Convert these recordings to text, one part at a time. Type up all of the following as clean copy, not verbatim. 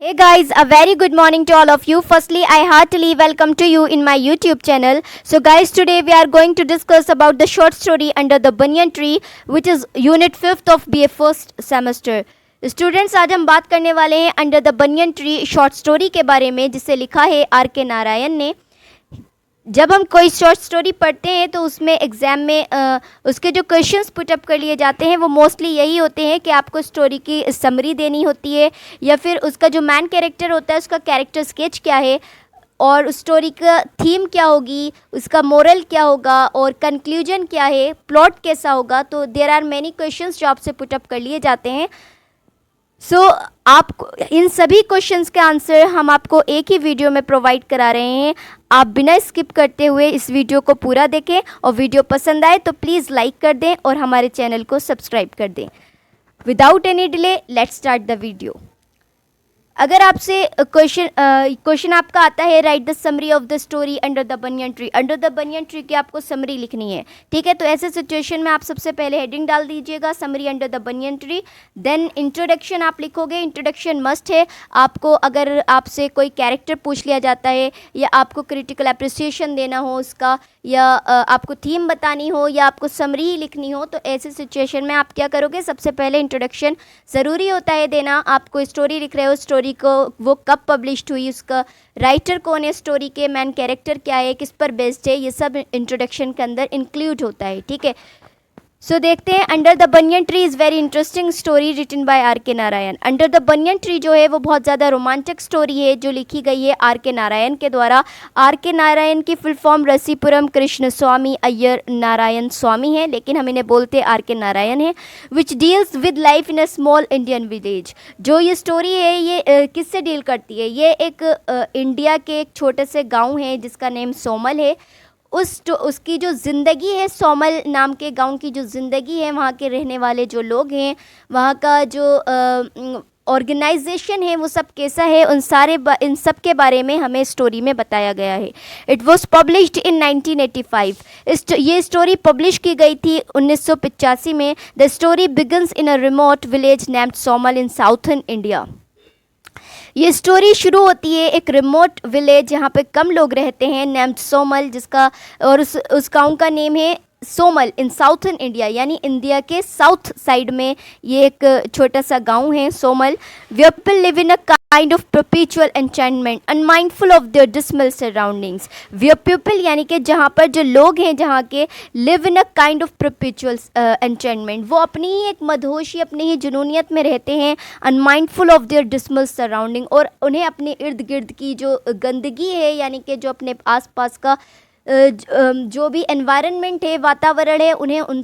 Hey guys, a very good morning to all of you. Firstly, I heartily welcome to you in my YouTube channel. So guys, today we are going to discuss about the short story Under the Banyan Tree, which is unit 5th of BA first semester. Students, आज हम बात करने वाले हैं under the banyan tree short story के बारे में, जिसे लिखा है आर के नारायण ने। जब हम कोई शॉर्ट स्टोरी पढ़ते हैं तो उसमें एग्ज़ाम में उसके जो क्वेश्चंस पुटअप कर लिए जाते हैं वो मोस्टली यही होते हैं कि आपको स्टोरी की समरी देनी होती है, या फिर उसका जो मैन कैरेक्टर होता है उसका कैरेक्टर स्केच क्या है, और उस स्टोरी का थीम क्या होगी, उसका मोरल क्या होगा, और कंक्लूजन क्या है, प्लॉट कैसा होगा। तो देयर आर मैनी क्वेश्चंस जो आपसे पुटअप कर लिए जाते हैं। आप इन सभी क्वेश्चंस के आंसर हम आपको एक ही वीडियो में प्रोवाइड करा रहे हैं। आप बिना स्किप करते हुए इस वीडियो को पूरा देखें, और वीडियो पसंद आए तो प्लीज़ लाइक कर दें और हमारे चैनल को सब्सक्राइब कर दें। Without any delay let's start the video. अगर आपसे क्वेश्चन आपका आता है right the summary of the story under the banyan tree, under the banyan tree की आपको समरी लिखनी है, ठीक है। तो ऐसे सिचुएशन में आप सबसे पहले हेडिंग डाल दीजिएगा summary under the banyan tree, then introduction आप लिखोगे। इंट्रोडक्शन मस्ट है आपको। अगर आपसे कोई कैरेक्टर पूछ लिया जाता है, या आपको क्रिटिकल अप्रिसिएशन देना हो उसका, या आपको थीम बतानी हो, या आपको समरी ही लिखनी हो, तो ऐसे सिचुएशन में आप क्या करोगे, सबसे पहले इंट्रोडक्शन ज़रूरी होता है देना। आपको स्टोरी लिख रहे हो, स्टोरी को वो कब पब्लिश्ड हुई, उसका राइटर कौन है, स्टोरी के मैन कैरेक्टर क्या है, किस पर बेस्ड है, ये सब इंट्रोडक्शन के अंदर इंक्लूड होता है, ठीक है। सो देखते हैं। Under the banyan tree is very interesting story written by R K Narayan. Under the banyan tree जो है वो बहुत ज़्यादा रोमांचक स्टोरी है जो लिखी गई है आर के नारायण के द्वारा। आर के नारायण की फुल फॉर्म रसीपुरम कृष्ण स्वामी अय्यर नारायण स्वामी है, लेकिन हम इन्हें बोलते आर के नारायण है। Which deals with life in a small Indian village. जो ये स्टोरी है ये किससे डील करती है, ये एक इंडिया के एक छोटे से गाँव है जिसका नेम सोमल है। उसकी जो ज़िंदगी है, सोमल नाम के गांव की जो ज़िंदगी है, वहाँ के रहने वाले जो लोग हैं, वहाँ का जो ऑर्गेनाइजेशन है, वो सब कैसा है, इन सब के बारे में हमें स्टोरी में बताया गया है। It was published in 1985। ये स्टोरी पब्लिश की गई थी 1985 में। The story begins in a remote village named Samuel in southern India. ये स्टोरी शुरू होती है एक रिमोट विलेज जहाँ पे कम लोग रहते हैं, नेम्ड सोमल, जिसका और उस गाँव का नेम है सोमल इन साउथर्न इंडिया, यानी इंडिया के साउथ साइड में ये एक छोटा सा गांव है Somal. Where people live in a kind of perpetual enchantment unmindful of their dismal surroundings. Where people यानी कि जहाँ पर जो लोग हैं, जहाँ के live in a kind of perpetual enchantment, वो अपनी ही एक मदहोशी, अपनी ही जुनूनियत में रहते हैं। Unmindful of their dismal surrounding, और उन्हें अपने इर्द गिर्द की जो गंदगी है, यानी कि जो अपने आसपास का जो भी एनवायरनमेंट है, वातावरण है, उन्हें उन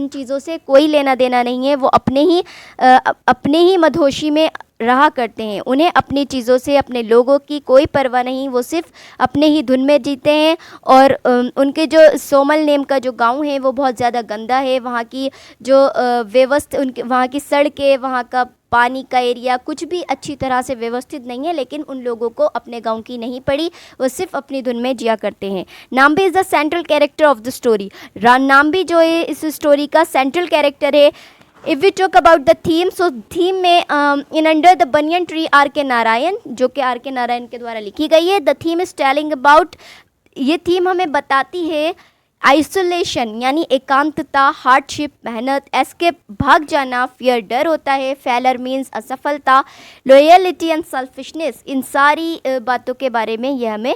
चीज़ों से कोई लेना देना नहीं है। वो अपने ही मदहोशी में रहा करते हैं। उन्हें अपनी चीज़ों से, अपने लोगों की कोई परवाह नहीं, वो सिर्फ अपने ही धुन में जीते हैं। और उनके जो सोमल नेम का जो गांव है वो बहुत ज़्यादा गंदा है। वहाँ की जो व्यवस्था, उनके वहाँ की सड़कें, वहाँ का पानी का एरिया कुछ भी अच्छी तरह से व्यवस्थित नहीं है। लेकिन उन लोगों को अपने गांव की नहीं पड़ी, वो सिर्फ अपनी धुन में जिया करते हैं। Nambi is the central character of the story. Nambi जो है इस स्टोरी का सेंट्रल कैरेक्टर है। If we talk about the theme, so theme में in under the banyan tree R K Narayan, जो कि आर के नारायण के द्वारा लिखी गई है। The theme is telling about, ये थीम हमें बताती है आइसोलेशन यानी एकांतता, हार्डशिप मेहनत, एस्केप भाग जाना, फियर डर होता है, फेलर मीन्स असफलता, लॉयलिटी एंड सेल्फिशनेस, इन सारी बातों के बारे में यह हमें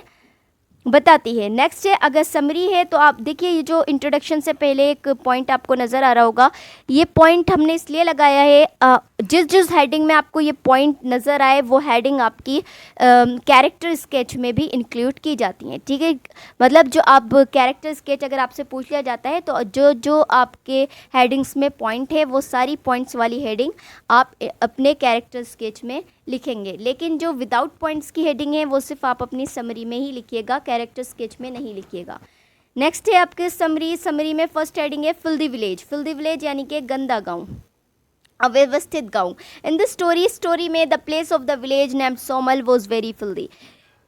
बताती है। नेक्स्ट है, अगर समरी है तो आप देखिए, ये जो इंट्रोडक्शन से पहले एक पॉइंट आपको नज़र आ रहा होगा, ये पॉइंट हमने इसलिए लगाया है, जिस हेडिंग में आपको ये पॉइंट नज़र आए वो हेडिंग आपकी कैरेक्टर स्केच में भी इंक्लूड की जाती हैं, ठीक है। मतलब जो आप कैरेक्टर स्केच अगर आपसे पूछ लिया जाता है तो जो आपके हेडिंग्स में पॉइंट है, वो सारी पॉइंट्स वाली हेडिंग आप अपने कैरेक्टर स्केच में लिखेंगे। लेकिन जो विदाउट पॉइंट्स की हेडिंग है वो सिर्फ आप अपनी समरी में ही लिखिएगा, कैरेक्टर स्केच में नहीं लिखिएगा। नेक्स्ट है आपके समरी में फर्स्ट हेडिंग है फिल्दी विलेज। फिल्दी विलेज यानी कि गंदा गांव, अव्यवस्थित गांव। इन द स्टोरी में the place of the village named Samuel was very filthy.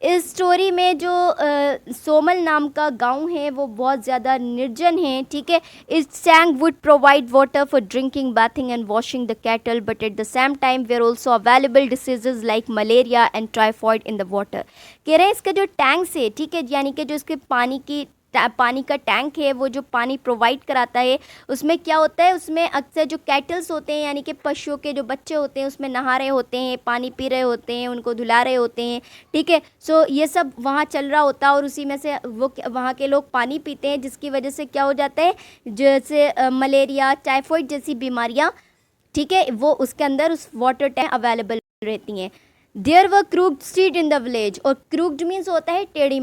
इस स्टोरी में जो सोमल नाम का गांव है वो बहुत ज़्यादा निर्जन है, ठीक है। इस सैंग would provide water for drinking, bathing and washing the cattle, but at the same time were also available diseases like malaria and typhoid in the water. कह रहे हैं इसका जो टैंक्स है, ठीक है, यानी कि जो इसके पानी का टैंक है, वो जो पानी प्रोवाइड कराता है, उसमें क्या होता है, उसमें अक्सर जो कैटल्स होते हैं यानी कि पशुओं के जो बच्चे होते हैं उसमें नहा रहे होते हैं, पानी पी रहे होते हैं, उनको धुला रहे होते हैं, ठीक है। सो ये सब वहाँ चल रहा होता है और उसी में से वो वहाँ के लोग पानी पीते हैं, जिसकी वजह से क्या हो जाता है, जैसे मलेरिया, टाइफॉइड जैसी बीमारियाँ, ठीक है, वो उसके अंदर उस वाटर टैंक अवेलेबल रहती हैं। There were crooked street in the village, और क्रूक्ड मीन्स होता है टेढ़ी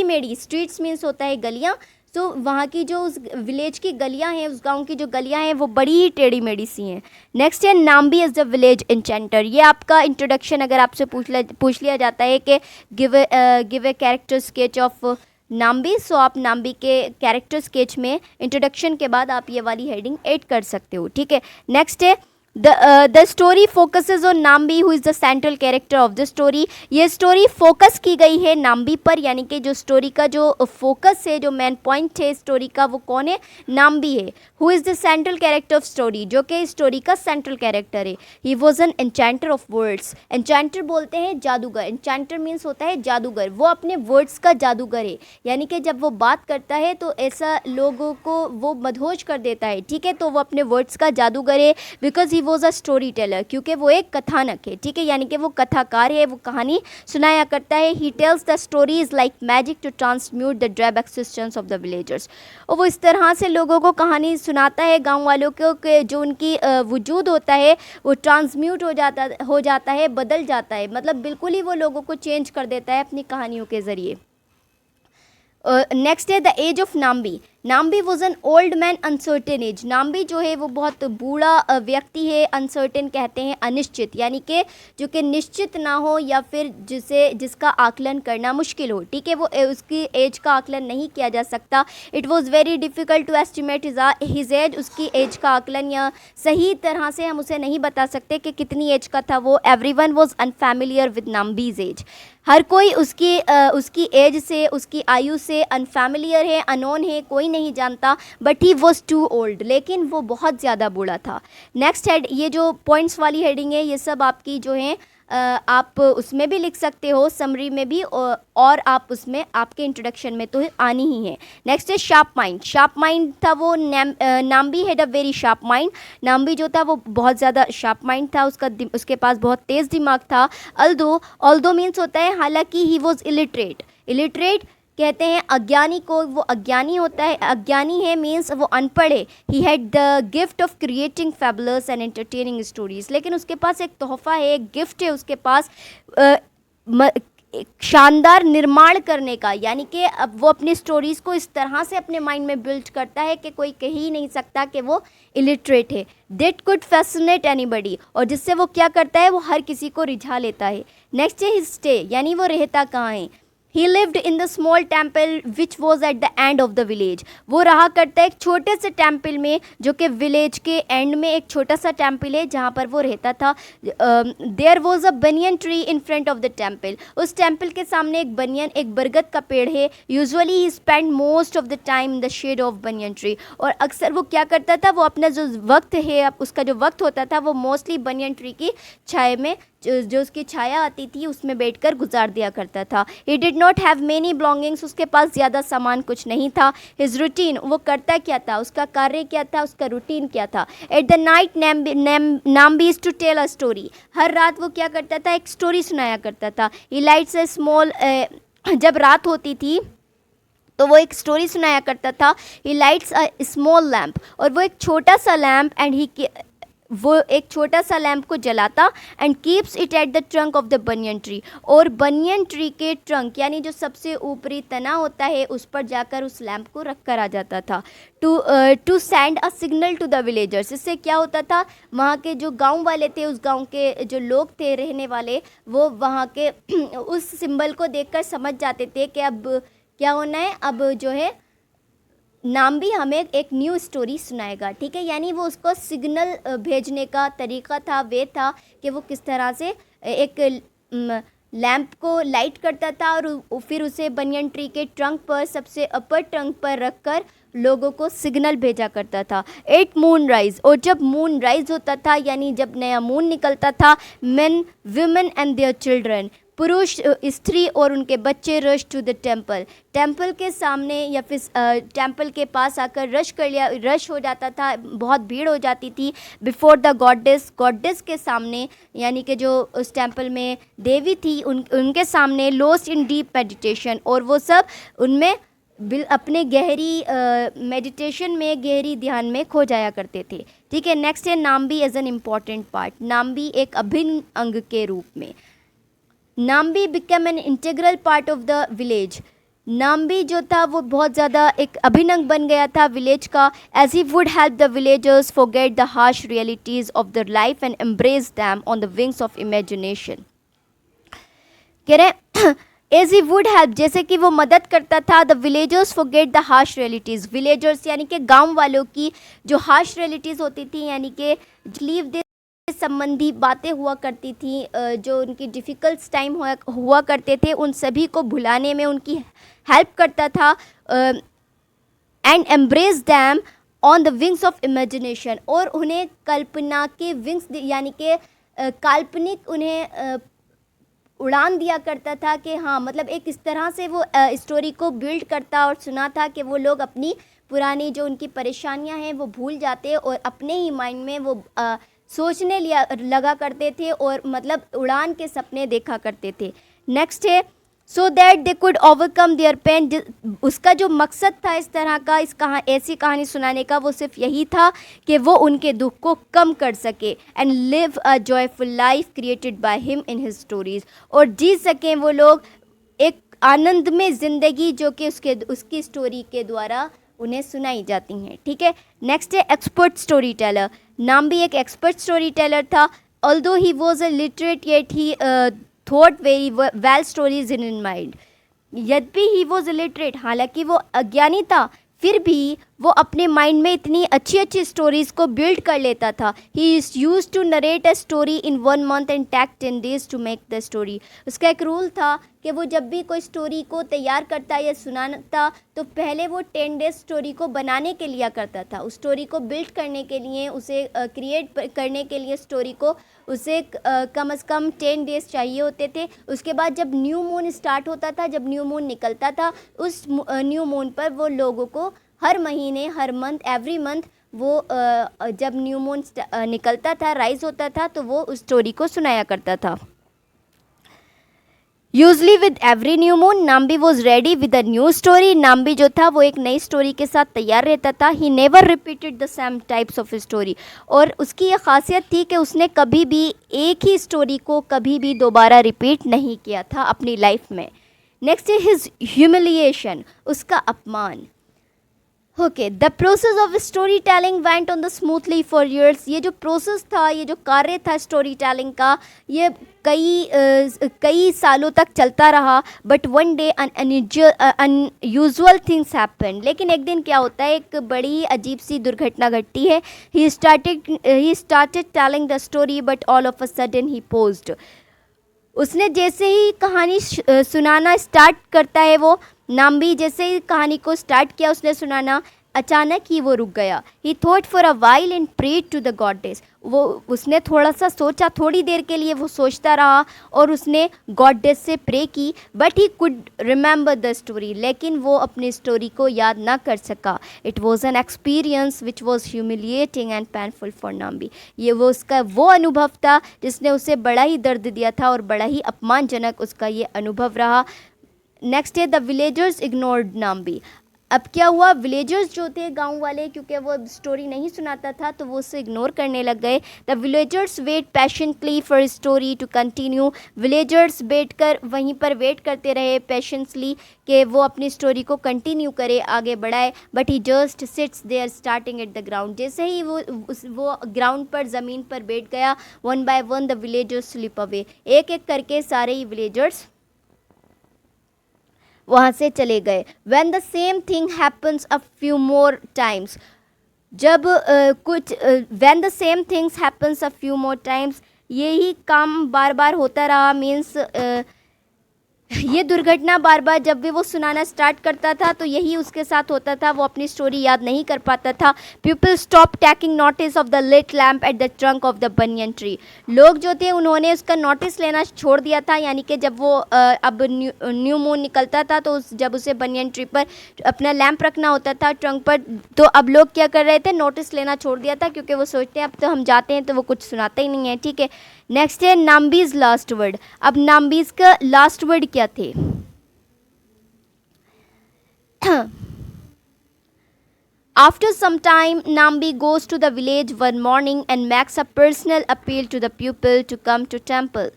मेढ़ी, स्ट्रीट्स मीन्स होता है गलियाँ। तो वहाँ की जो उस विलेज की गलियाँ हैं, उस गांव की जो गलियाँ हैं वो बड़ी ही टेढ़ी मेढ़ी सी हैं। नेक्स्ट है नाम्बी इज़ द विलेज एन्चेंटर। ये आपका इंट्रोडक्शन अगर आपसे पूछ लिया जाता है कि give a character sketch of Nambi, so आप नाम्बी के कैरेक्टर स्केच में इंट्रोडक्शन के बाद आप ये वाली हेडिंग ऐड कर सकते हो, ठीक है। नेक्स्ट है the story focuses on Nambi who is the central character of the story. ये स्टोरी फोकस की गई है नाम्बी पर, यानी कि जो स्टोरी का जो फोकस है, जो मेन पॉइंट है स्टोरी का, वो कौन है, नाम्बी है। Who is the central character of story, जो कि स्टोरी का सेंट्रल कैरेक्टर है। He was an enchanter of words. Enchanter बोलते हैं जादूगर, एन्चेंटर मीन्स होता है जादूगर, वो अपने वर्ड्स का जादूगर है, यानी कि जब वो बात करता है तो ऐसा लोगों को वो मदहोश कर देता है, ठीक है। तो वो अपने वर्ड्स का जादूगर है, because he was a story Taylor, क्योंकि वो एक कथानक है, ठीक है, यानी कि वो कथाकार है, वो कहानी सुनाया करता है। He tells the stories like magic to transmute the drab existence of the villagers. और वो इस तरह से लोगों को कहानी सुनाता है, गांव वालों को, कि जो उनकी वजूद होता है वो ट्रांसम्यूट हो जाता है, बदल जाता है, मतलब बिल्कुल ही वो लोगों को चेंज कर देता है अपनी कहानियों के ज़रिए। नेक्स्ट है the age of Nambi. Nambi was an old man uncertain age. Nambi जो है वो बहुत बूढ़ा व्यक्ति है, अनसर्टेन कहते हैं अनिश्चित, यानी कि जो कि निश्चित ना हो या फिर जिसका आकलन करना मुश्किल हो, ठीक है, वो उसकी एज का आकलन नहीं किया जा सकता। It was very difficult to estimate his age, उसकी एज का आकलन या सही तरह से हम उसे नहीं बता सकते कि कितनी एज का था वो। Everyone was unfamiliar with Nambi's age. हर कोई उसकी एज से, उसकी आयु से अनफैमिलियर है, अनोन है, कोई नहीं जानता। But he was too old, लेकिन वो बहुत ज़्यादा बूढ़ा था। नेक्स्ट हेड, ये जो पॉइंट्स वाली हेडिंग है ये सब आपकी जो है आप उसमें भी लिख सकते हो, समरी में भी, और आप उसमें आपके इंट्रोडक्शन में तो आनी ही है। नेक्स्ट है शार्प माइंड। शार्प माइंड था वो, Nambi had a very sharp mind. Nambi जो था वो बहुत ज़्यादा शार्प माइंड था, उसके पास बहुत तेज़ दिमाग था। ऑल्दो मीन्स होता है हालांकि, ही वॉज इलिटरेट। इलिटरेट कहते हैं अज्ञानी को, वो अज्ञानी होता है, अज्ञानी है मीन्स वो अनपढ़ है। He had the gift of creating fabulous and entertaining stories. लेकिन उसके पास एक तोहफ़ा है, एक गिफ्ट है उसके पास, शानदार निर्माण करने का, यानी कि अब वो अपनी स्टोरीज़ को इस तरह से अपने माइंड में बिल्ड करता है कि कोई कह ही नहीं सकता कि वो इलिटरेट है। दैट कुड फैसिनेट एनीबडी, और जिससे वो क्या करता है, वो हर किसी को रिझा लेता है। नेक्स्ट है हिज स्टे, यानी वो रहता कहाँ है। He lived in the small temple which was at the end of the village. वो रहा करता है एक छोटे से टेम्पल में, जो कि विलेज के एंड में एक छोटा सा टेम्पल है जहाँ पर वो रहता था। There was a banyan tree in front of the temple. उस टेम्पल के सामने एक बरगद का पेड़ है। Usually he spent most of the time in the shade of banyan tree. और अक्सर वो क्या करता था, वो अपना जो वक्त है, उसका जो वक्त होता था वो मोस्टली banyan tree की छाया में, जो उसकी छाया आती थी उसमें बैठकर गुजार दिया करता था। He did not have many belongings, उसके पास ज़्यादा सामान कुछ नहीं था। His routine, वो करता क्या था, उसका कार्य क्या था, उसका रूटीन क्या था। At the night Nambi used to tell a story. हर रात वो क्या करता था, एक स्टोरी सुनाया करता था। He lights a small, जब रात होती थी तो वो एक स्टोरी सुनाया करता था। He lights a small lamp, और वो एक छोटा सा लैम्प, वो एक छोटा सा लैम्प को जलाता, and keeps it at the trunk of the banyan tree, और बनियन ट्री के ट्रंक यानी जो सबसे ऊपरी तना होता है उस पर जाकर उस लैम्प को रख कर आ जाता था। To send a signal to the villagers. इससे क्या होता था, वहाँ के जो गांव वाले थे, उस गांव के जो लोग थे रहने वाले, वो वहाँ के उस सिंबल को देखकर समझ जाते थे कि अब क्या होना है, अब जो है नाम्बी हमें एक न्यू स्टोरी सुनाएगा, ठीक है। यानी वो उसको सिग्नल भेजने का तरीका था, वे था कि वो किस तरह से एक लैंप को लाइट करता था और फिर उसे बनियन ट्री के ट्रंक पर, सबसे अपर ट्रंक पर रखकर लोगों को सिग्नल भेजा करता था। एट मून राइज, और जब मून राइज होता था यानी जब नया मून निकलता था, men, women and their children, पुरुष, स्त्री और उनके बच्चे, rush to the temple, temple के सामने या फिर टेम्पल के पास आकर रश हो जाता था, बहुत भीड़ हो जाती थी। बिफोर द गॉडेस, गॉडेस के सामने यानी कि जो उस टेम्पल में देवी थी उनके सामने, लोस्ट इन डीप मेडिटेशन, और वो सब उनमें अपने गहरी मेडिटेशन में, गहरी ध्यान में खो जाया करते थे। ठीक है, नेक्स्ट है Nambi as an important part, Nambi एक अभिन्न अंग के रूप में। Nambi become an integral part of the village, Nambi जो था वो बहुत ज़्यादा एक अभिन्न अंग बन गया था विलेज का। As he would help the villagers forget the harsh realities of the life and embrace them on the wings of imagination. कह रहे एज ही वुड हेल्प, जैसे कि वो मदद करता था, the villagers forget the harsh realities, villagers यानी कि गांव वालों की जो हार्श रियलिटीज़ होती थी यानी कि लीव दे संबंधी बातें हुआ करती थी, जो उनकी डिफ़िकल्ट टाइम हुआ करते थे, उन सभी को भुलाने में उनकी हेल्प करता था। And embrace them on the wings of imagination, और उन्हें कल्पना के विंग्स यानी कि काल्पनिक उन्हें उड़ान दिया करता था कि हाँ, मतलब एक इस तरह से वो स्टोरी को बिल्ड करता और सुना था कि वो लोग अपनी पुरानी जो उनकी परेशानियां हैं वो भूल जाते और अपने ही माइंड में वो सोचने लगा करते थे और मतलब उड़ान के सपने देखा करते थे। नेक्स्ट है so that they could overcome their pain, उसका जो मकसद था इस तरह का ऐसी कहानी सुनाने का वो सिर्फ यही था कि वो उनके दुख को कम कर सके, and live a joyful life created by him in his stories, और जी सकें वो लोग एक आनंद में ज़िंदगी जो कि उसकी स्टोरी के द्वारा उन्हें सुनाई जाती हैं। ठीक है, नेक्स्ट है एक्सपर्ट स्टोरी टेलर, नाम भी एक एक्सपर्ट स्टोरी टेलर था। Although he was a literate yet he thought very well stories in mind, यद्यपि ही वॉज इलिटरेट, हालांकि वो अज्ञानी था, फिर भी वो अपने माइंड में इतनी अच्छी अच्छी स्टोरीज़ को बिल्ड कर लेता था। He is use to narrate a story in 1 month and take 10 days to make the story. उसका एक रूल था कि वो जब भी कोई स्टोरी को तैयार करता या सुनाता तो पहले वो 10 days स्टोरी को बनाने के लिया करता था। उस स्टोरी को बिल्ड करने के लिए, उसे क्रिएट करने के लिए स्टोरी को उसे कम से कम 10 days चाहिए होते थे। उसके बाद जब न्यू मून स्टार्ट होता था, जब न्यू मून निकलता था, उस न्यू मून पर वो लोगों को हर महीने, हर मंथ, एवरी मंथ वो जब न्यू मून निकलता था, राइज होता था, तो वो उस स्टोरी को सुनाया करता था। Usually with every new moon Nambi was ready with a new story, Nambi जो था वो एक नई स्टोरी के साथ तैयार रहता था। He never repeated the same types of story, और उसकी ये खासियत थी कि उसने कभी भी एक ही स्टोरी को कभी भी दोबारा रिपीट नहीं किया था अपनी लाइफ में। नेक्स्ट है हिज ह्यूमिलिएशन, उसका अपमान। Okay, the process of story telling went on the smoothly for years, ये जो प्रोसेस था, ये जो कार्य था स्टोरी टेलिंग का, ये कई सालों तक चलता रहा। But one day unusual things happen, लेकिन एक दिन क्या होता है, एक बड़ी अजीब सी दुर्घटना घटती है। He started telling the story but all of a sudden he posed, उसने जैसे ही कहानी सुनाना स्टार्ट करता है, वो नाम्बी जैसे ही कहानी को स्टार्ट किया उसने सुनाना, अचानक ही वो रुक गया। He thought for a while and prayed to the goddess, वो उसने थोड़ा सा सोचा, थोड़ी देर के लिए वो सोचता रहा और उसने गॉडेस से प्रे की। But he could remember the story, लेकिन वो अपनी स्टोरी को याद ना कर सका। It was an experience which was humiliating and painful for Nambi, ये वो उसका वो अनुभव था जिसने उसे बड़ा ही दर्द दिया था और बड़ा ही अपमानजनक उसका ये अनुभव रहा। नेक्स्ट है द विलेजर्स इग्नोर्ड नाम्बी, अब क्या हुआ, विलेजर्स जो थे गांव वाले, क्योंकि वो स्टोरी नहीं सुनाता था तो वो उसे इग्नोर करने लग गए। The villagers wait passionately for story to continue, villagers बैठ कर वहीं पर वेट करते रहे पेशेंसली कि वो अपनी स्टोरी को कंटिन्यू करे, आगे बढ़ाए। But he just sits there starting at the ground, जैसे ही वो ग्राउंड पर, ज़मीन पर बैठ गया, one by one the villagers slip away, एक एक करके सारे ही विलेजर्स वहाँ से चले गए। When the same thing happens a few more times, जब when the same things happens a few more times, यही काम बार बार होता रहा, मीन्स ये दुर्घटना बार बार जब भी वो सुनाना स्टार्ट करता था तो यही उसके साथ होता था, वो अपनी स्टोरी याद नहीं कर पाता था. People stop taking notice of the lit lamp at the trunk of the banyan tree. लोग जो थे उन्होंने उसका नोटिस लेना छोड़ दिया था, यानी कि जब वो अब न्यू मून निकलता था तो जब उसे बनियन ट्री पर अपना लैंप रखना होता था ट्रंक पर, तो अब लोग क्या कर रहे थे, नोटिस लेना छोड़ दिया था, क्योंकि वो सोचते हैं अब तो हम जाते हैं तो वो कुछ सुनाते ही नहीं है. ठीक है, नेक्स्ट है नाम्बीज लास्ट वर्ड. अब नाम्बीज का लास्ट वर्ड क्या थे? After some time, Nambi goes to the village one morning and makes a personal appeal to the people to come to temple.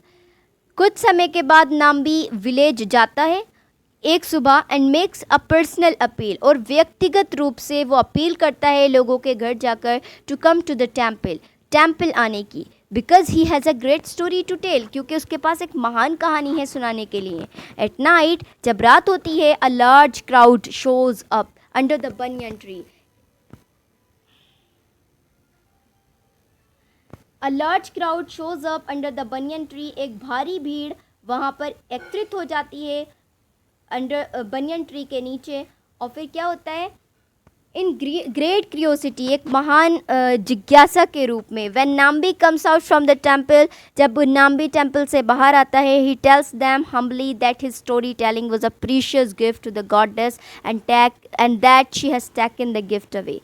कुछ समय के बाद नाम्बी विलेज जाता है एक सुबह and makes a personal appeal, और व्यक्तिगत रूप से वो अपील करता है लोगों के घर जाकर to come to the temple आने की. Because he has a great story to tell, क्योंकि उसके पास एक महान कहानी है सुनाने के लिए. एट नाइट, जब रात होती है, a large crowd shows up under the banyan tree. A large crowd shows up under the banyan tree. एक भारी भीड़ वहाँ पर एकत्रित हो जाती है अंडर बनियन ट्री के नीचे. और फिर क्या होता है, इन ग्रेट क्यूरियोसिटी, एक महान जिज्ञासा के रूप में. When Nambi comes out from the temple, जब नाम्बी टेम्पल से बाहर आता है, he tells them humbly that his story telling was a precious gift to the goddess and that she has taken the gift away.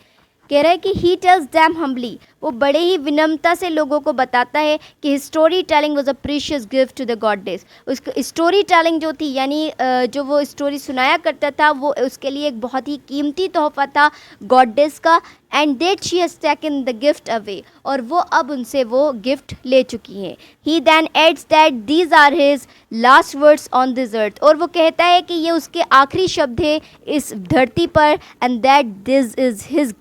कह रहा है कि ही टेल्स दैम हम्बली, वो बड़े ही विनम्रता से लोगों को बताता है कि story telling was a precious gift to the goddess. उसको स्टोरी टेलिंग जो थी, यानी जो वो स्टोरी सुनाया करता था, वो उसके लिए एक बहुत ही कीमती तोहफा था गॉडेस का. And that she has taken the gift away, और वो अब उनसे वो गिफ्ट ले चुकी हैं. He then adds that these are his last words on this earth, और वो कहता है कि ये उसके आखिरी शब्द हैं इस धरती पर. And that this is his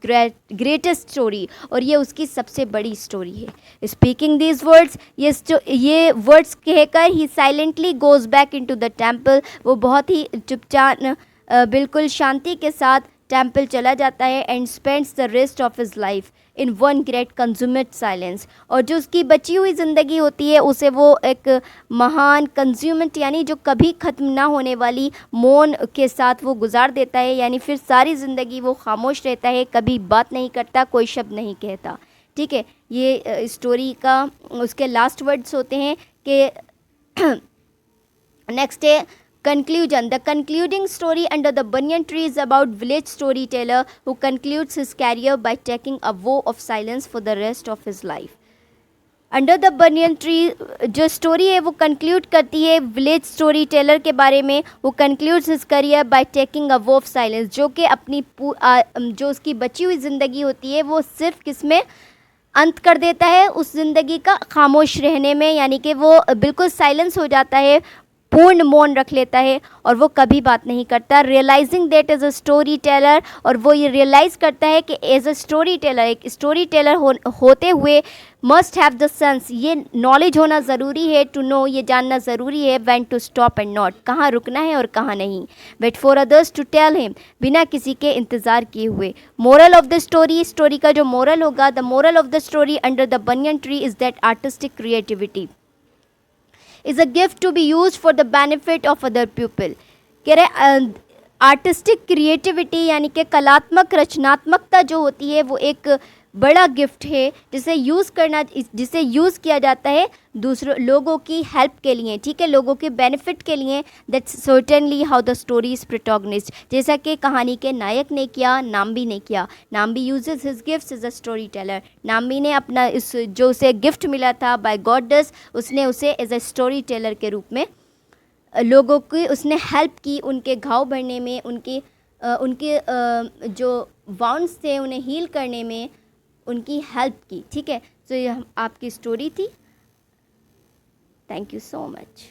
greatest story, और ये उसकी सबसे बड़ी स्टोरी है. स्पीकिंग दीज वर्ड्स, ये वर्ड्स कहकर he silently goes back into the temple. वो बहुत ही चुपचाप बिल्कुल शांति के साथ टेम्पल चला जाता है. And spends the rest of his life in one great consummate silence, और जो उसकी बची हुई ज़िंदगी होती है उसे वो एक महान कंज्यूमेट, यानी जो कभी ख़त्म ना होने वाली मौन के साथ वो गुजार देता है. यानी फिर सारी ज़िंदगी वो खामोश रहता है, कभी बात नहीं करता, कोई शब्द नहीं कहता. ठीक है, ये स्टोरी का उसके लास्ट वर्ड्स होते हैं कि नेक्स्ट है conclusion. The concluding story under the banyan tree is about village storyteller who concludes his career by taking a vow of silence for the rest of his life. Under the banyan tree जो story है वो conclude करती है village story teller के बारे में. वो concludes his career by taking a वो ऑफ साइलेंस, जो कि अपनी जो उसकी बची हुई ज़िंदगी होती है वो सिर्फ किस में अंत कर देता है, उस ज़िंदगी का खामोश रहने में. यानी कि वो बिल्कुल साइलेंस हो जाता है, पूर्ण मौन रख लेता है, और वो कभी बात नहीं करता. Realising that as a story teller, और वो ये रियलाइज़ करता है कि एज अ स्टोरी टेलर, एक स्टोरी टेलर होते हुए मस्ट हैव द सेंस, ये नॉलेज होना ज़रूरी है, टू नो, ये जानना ज़रूरी है, when to stop and not, कहाँ रुकना है और कहाँ नहीं. Wait for others to tell him, बिना किसी के इंतज़ार किए हुए. Moral of the story, story का जो मोरल होगा, the moral of the story under the banyan tree is that artistic creativity is a gift to be used for the benefit of other people. कह रहे artistic creativity यानी कि कलात्मक रचनात्मकता जो होती है वो एक बड़ा गिफ्ट है जिसे यूज़ किया जाता है दूसरों लोगों की हेल्प के लिए. ठीक है, लोगों के बेनिफिट के लिए. That's certainly how the story is protagonist, जैसा कि कहानी के नायक ने किया, नाम्बी ने किया. Nambi uses his gifts as a story teller. Nambi ने अपना इस जो उसे गिफ्ट मिला था बाय गॉडेस, उसने उसे एज अ स्टोरी टेलर के रूप में लोगों की उसने हेल्प की, उनके घाव भरने में, उनके जो वाउंड्स थे उन्हें हील करने में उनकी हेल्प की. ठीक है, तो ये आपकी स्टोरी थी. Thank you so much.